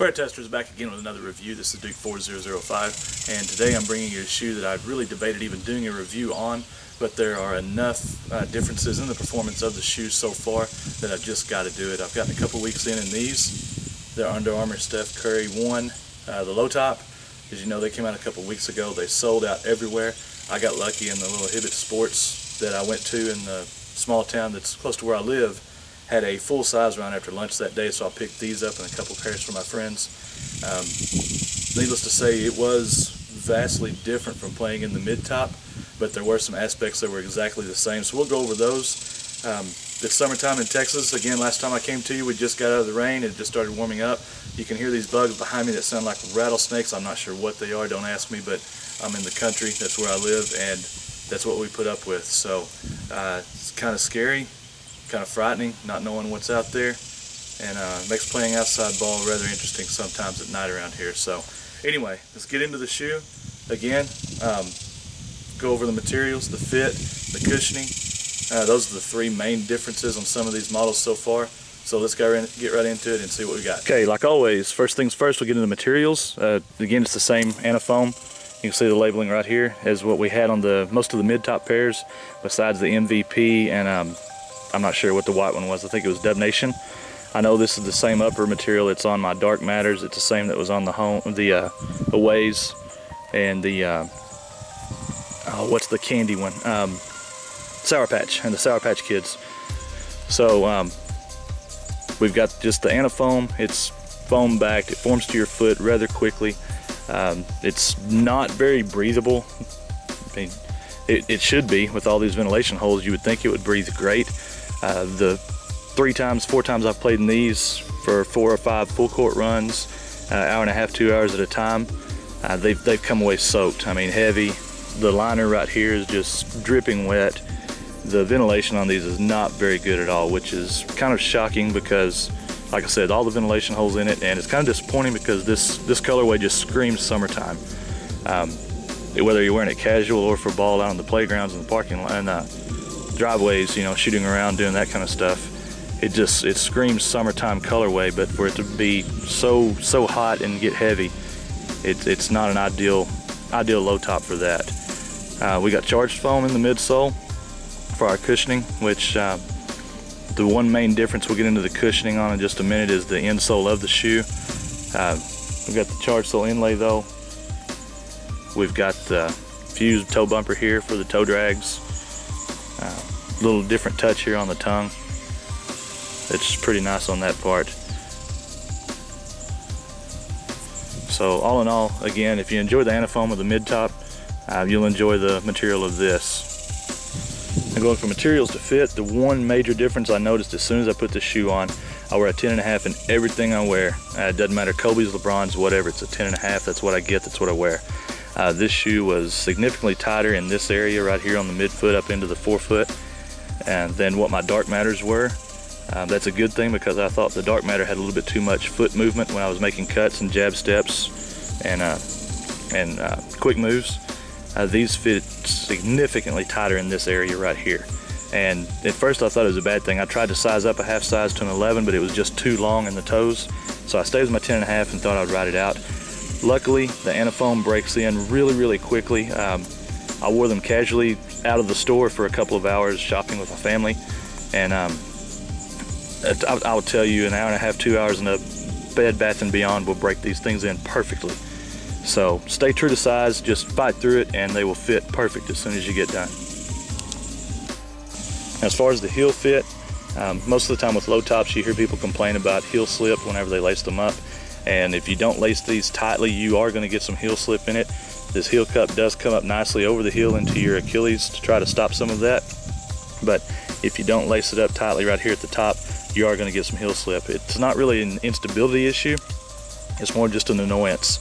Weartesters back again with another review. This is Duke 4005, and today I'm bringing you a shoe that I've really debated even doing a review on, but there are enough differences in the performance of the shoe so far that I've just got to do it. I've gotten a couple weeks in these. They're Under Armour Steph Curry 1, the low top. As you know, they came out a couple weeks ago. They sold out everywhere. I got lucky in the little Hibbett Sports that I went to in the small town that's close to where I live. Had a full size run after lunch that day, so I picked these up and a couple pairs for my friends. Needless to say, it was vastly different from playing in the mid-top, but there were some aspects that were exactly the same, so we'll go over those. It's summertime in Texas. Again, last time I came to you, we just got out of the rain. It just started warming up. You can hear these bugs behind me that sound like rattlesnakes. I'm not sure what they are, don't ask me, but I'm in the country. That's where I live, and that's what we put up with. So it's kind of scary, kind of frightening, not knowing what's out there, and makes playing outside ball rather interesting sometimes at night around here. So anyway, let's get into the shoe. Again, go over the materials, the fit, the cushioning. Those are the three main differences on some of these models so far. So let's get right into it and see what we got. Okay, like always, first things first, we'll get into the materials. Again, it's the same anafoam. You can see the labeling right here as what we had on most of the mid-top pairs, besides the MVP and I'm not sure what the white one was. I think it was Dub Nation. I know this is the same upper material that's on my Dark Matters. It's the same that was on the Aways and the what's the candy one? Sour Patch and the Sour Patch Kids. So we've got just the anafoam. It's foam backed. It forms to your foot rather quickly. It's not very breathable. I mean, it should be with all these ventilation holes. You would think it would breathe great. The 4 times I've played in these for 4 or 5 full court runs, hour and a half, 2 hours at a time, they've come away soaked. I mean, heavy. The liner right here is just dripping wet. The ventilation on these is not very good at all, which is kind of shocking because, like I said, all the ventilation holes in it, and it's kind of disappointing because this colorway just screams summertime. Whether you're wearing it casual or for ball out on the playgrounds and the parking lot and driveways, you know, shooting around, doing that kind of stuff, it screams summertime colorway. But for it to be so hot and get heavy, it's not an ideal low top for that. We got charged foam in the midsole for our cushioning, which the one main difference we'll get into the cushioning on in just a minute is the insole of the shoe. We've got the charged sole inlay though. We've got the fused toe bumper here for the toe drags. Little different touch here on the tongue. It's pretty nice on that part. So all in all, again, if you enjoy the anafoam of the mid-top, you'll enjoy the material of this. And going from materials to fit, the one major difference I noticed as soon as I put this shoe on, I wear a 10.5 in everything I wear. It doesn't matter, Kobe's, LeBron's, whatever, it's a 10.5, that's what I get, that's what I wear. This shoe was significantly tighter in this area right here on the midfoot up into the forefoot than what my Dark Matters were. That's a good thing because I thought the Dark Matter had a little bit too much foot movement when I was making cuts and jab steps and quick moves. These fit significantly tighter in this area right here. And at first I thought it was a bad thing. I tried to size up a half size to an 11, but it was just too long in the toes. So I stayed with my 10.5 and thought I'd ride it out. Luckily, the anafoam breaks in really quickly. I wore them casually out of the store for a couple of hours shopping with my family, and I will tell you, an hour and a half, 2 hours in a Bed Bath & Beyond will break these things in perfectly. So stay true to size, just fight through it, and they will fit perfect as soon as you get done. As far as the heel fit, most of the time with low tops you hear people complain about heel slip whenever they lace them up. And if you don't lace these tightly, you are going to get some heel slip in it. This heel cup does come up nicely over the heel into your Achilles to try to stop some of that. But if you don't lace it up tightly right here at the top, you are going to get some heel slip. It's not really an instability issue. It's more just an annoyance.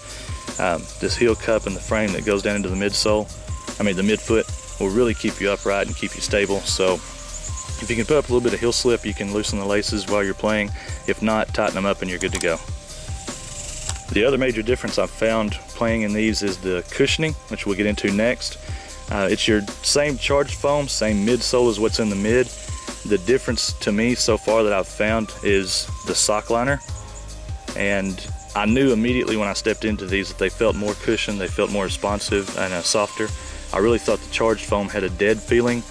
This heel cup and the frame that goes down into the the midfoot, will really keep you upright and keep you stable. So if you can put up a little bit of heel slip, you can loosen the laces while you're playing. If not, tighten them up and you're good to go. The other major difference I've found playing in these is the cushioning, which we'll get into next. It's your same charged foam, same midsole as what's in the mid. The difference to me so far that I've found is the sock liner. And I knew immediately when I stepped into these that they felt more cushioned, they felt more responsive and softer. I really thought the charged foam had a dead feeling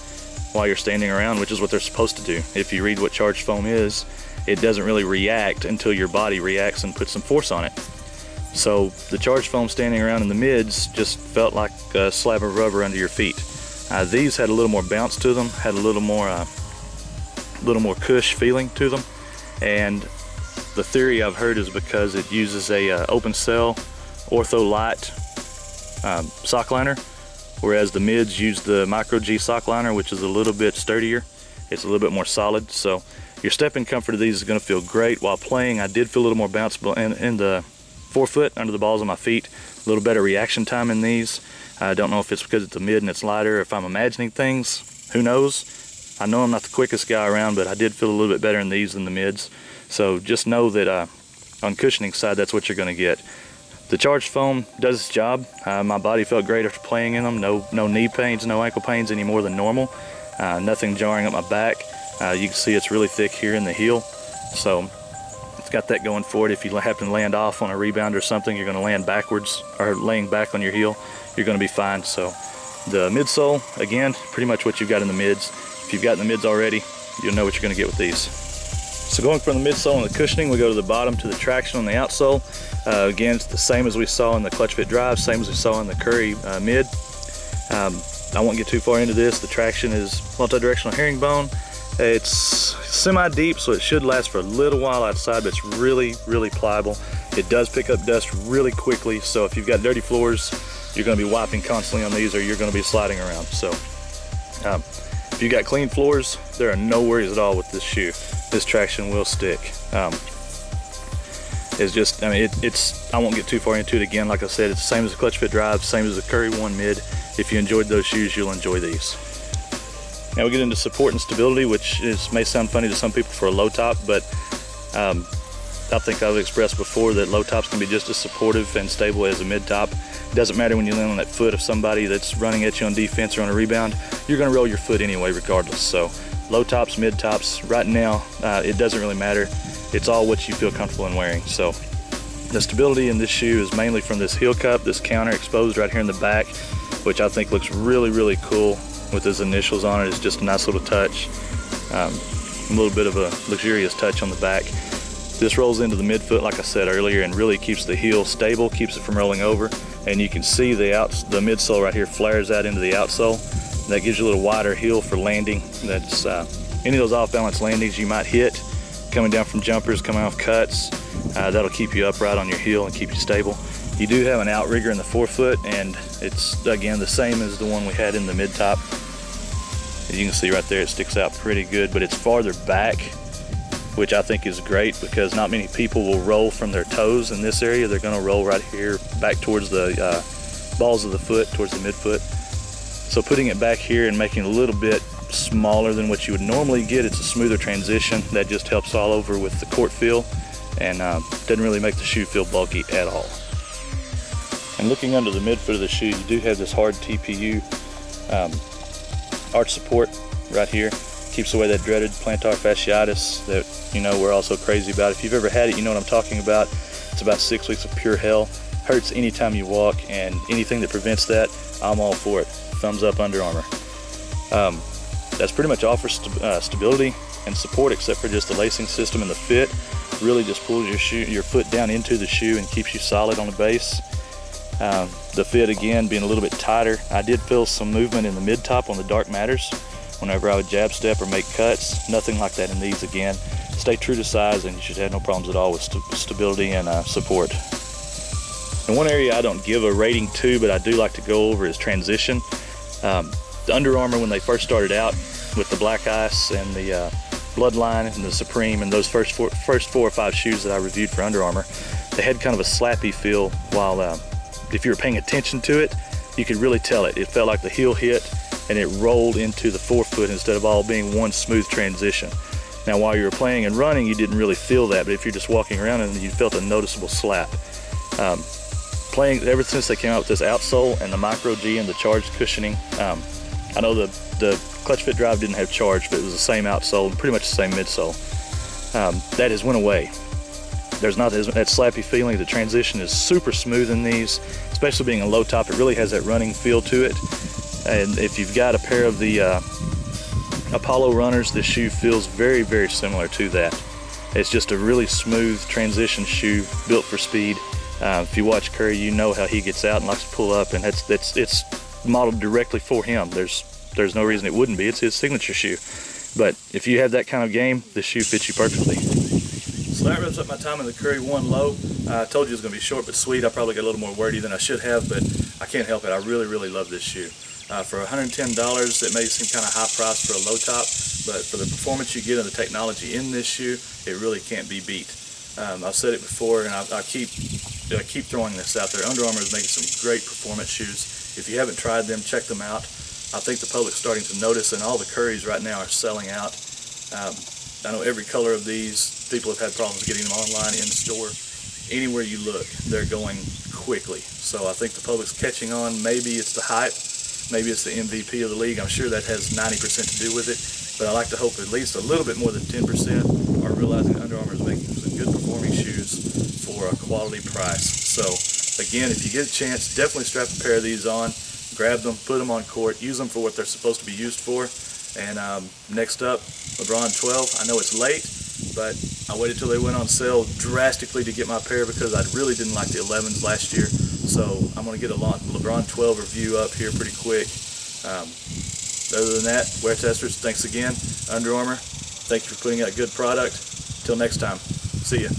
while you're standing around, which is what they're supposed to do. If you read what charged foam is, it doesn't really react until your body reacts and puts some force on it. So the charged foam standing around in the mids just felt like a slab of rubber under your feet. These had a little more bounce to them, had a little more cush feeling to them, and the theory I've heard is because it uses a open cell Ortho Light sock liner, whereas the mids use the Micro G sock liner, which is a little bit sturdier. It's a little bit more solid, so your stepping comfort of these is going to feel great. While playing, I did feel a little more bounce in the forefoot under the balls of my feet, a little better reaction time in these. I don't know if it's because it's a mid and it's lighter, or if I'm imagining things, who knows. I know I'm not the quickest guy around, but I did feel a little bit better in these than the mids. So just know that on cushioning side, that's what you're going to get. The charged foam does its job. My body felt great after playing in them. No knee pains, no ankle pains any more than normal. Nothing jarring up my back. You can see it's really thick here in the heel. So it's got that going for it. If you happen to land off on a rebound or something, you're going to land backwards or laying back on your heel. You're going to be fine. So the midsole, again, pretty much what you've got in the mids. If you've got in the mids already, you'll know what you're going to get with these. So going from the midsole and the cushioning, we go to the bottom to the traction on the outsole. Again, it's the same as we saw in the clutch fit drive, same as we saw in the Curry mid. I won't get too far into this. The traction is multi-directional herringbone. It's semi-deep, so it should last for a little while outside, but it's really, really pliable. It does pick up dust really quickly, so if you've got dirty floors, you're going to be wiping constantly on these, or you're going to be sliding around. So if you got clean floors, there are no worries at all with this shoe. This traction will stick. It's just, I mean, I won't get too far into it again. Like I said, it's the same as the clutch fit drive, same as the Curry 1 mid. If you enjoyed those shoes, you'll enjoy these. Now we get into support and stability, which may sound funny to some people for a low top, but I think I've expressed before that low tops can be just as supportive and stable as a mid top. It doesn't matter when you land on that foot of somebody that's running at you on defense or on a rebound. You're going to roll your foot anyway regardless. So low tops, mid tops, right now it doesn't really matter. It's all what you feel comfortable in wearing. So the stability in this shoe is mainly from this heel cup, this counter exposed right here in the back, which I think looks really, really cool with his initials on it. It's just a nice little touch, a little bit of a luxurious touch on the back. This rolls into the midfoot, like I said earlier, and really keeps the heel stable, keeps it from rolling over. And you can see the midsole right here flares out into the outsole. That gives you a little wider heel for landing. That's any of those off-balance landings you might hit, coming down from jumpers, coming off cuts. That'll keep you upright on your heel and keep you stable. You do have an outrigger in the forefoot, and it's, again, the same as the one we had in the mid-top. As you can see right there, it sticks out pretty good, but it's farther back, which I think is great because not many people will roll from their toes in this area. They're gonna roll right here back towards the balls of the foot, towards the midfoot. So putting it back here and making it a little bit smaller than what you would normally get, it's a smoother transition. That just helps all over with the court feel and doesn't really make the shoe feel bulky at all. And looking under the midfoot of the shoe, you do have this hard TPU arch support right here. Keeps away that dreaded plantar fasciitis that we're also crazy about. If you've ever had it, you know what I'm talking about. It's about 6 weeks of pure hell. Hurts anytime you walk, and anything that prevents that, I'm all for it. Thumbs up, Under Armour. That's pretty much all for stability and support, except for just the lacing system and the fit. Really just pulls your foot down into the shoe and keeps you solid on the base. The fit, again, being a little bit tighter. I did feel some movement in the mid top on the dark matters whenever I would jab step or make cuts. Nothing like that in these. Again, stay true to size and you should have no problems at all with stability and support. And one area I don't give a rating to, but I do like to go over, is transition. The Under Armour, when they first started out with the Black Ice and the Bloodline and the Supreme and those first four or five shoes that I reviewed for Under Armour, they had kind of a slappy feel, while if you were paying attention to it, you could really tell it. It felt like the heel hit and it rolled into the forefoot instead of all being one smooth transition. Now, while you were playing and running, you didn't really feel that, but if you're just walking around, and you felt a noticeable slap. Playing ever since they came out with this outsole and the Micro G and the charged cushioning, I know the clutch fit drive didn't have charge, but it was the same outsole and pretty much the same midsole. That has went away. There's not that slappy feeling. The transition is super smooth in these, especially being a low top. It really has that running feel to it. And if you've got a pair of the Apollo runners, this shoe feels very, very similar to that. It's just a really smooth transition shoe built for speed. If you watch Curry, you know how he gets out and likes to pull up, and it's modeled directly for him. There's no reason it wouldn't be. It's his signature shoe. But if you have that kind of game, this shoe fits you perfectly. So that wraps up my time in the Curry 1 Low. I told you it was going to be short but sweet. I probably got a little more wordy than I should have, but I can't help it. I really, really love this shoe. For $110, it may seem kind of high price for a low top, but for the performance you get and the technology in this shoe, it really can't be beat. I've said it before, and I keep throwing this out there. Under Armour is making some great performance shoes. If you haven't tried them, check them out. I think the public's starting to notice, and all the Currys right now are selling out. I know every color of these, people have had problems getting them online, in store. Anywhere you look, they're going quickly. So I think the public's catching on. Maybe it's the hype. Maybe it's the MVP of the league. I'm sure that has 90% to do with it. But I like to hope at least a little bit more than 10% are realizing Under Armour is making some good performing shoes for a quality price. So again, if you get a chance, definitely strap a pair of these on. Grab them, put them on court, use them for what they're supposed to be used for. And next up, LeBron 12. I know it's late, but I waited till they went on sale drastically to get my pair because I really didn't like the 11s last year. So I'm going to get a LeBron 12 review up here pretty quick. Other than that, Weartesters, thanks again. Under Armour, thank you for putting out good product. Till next time, see ya.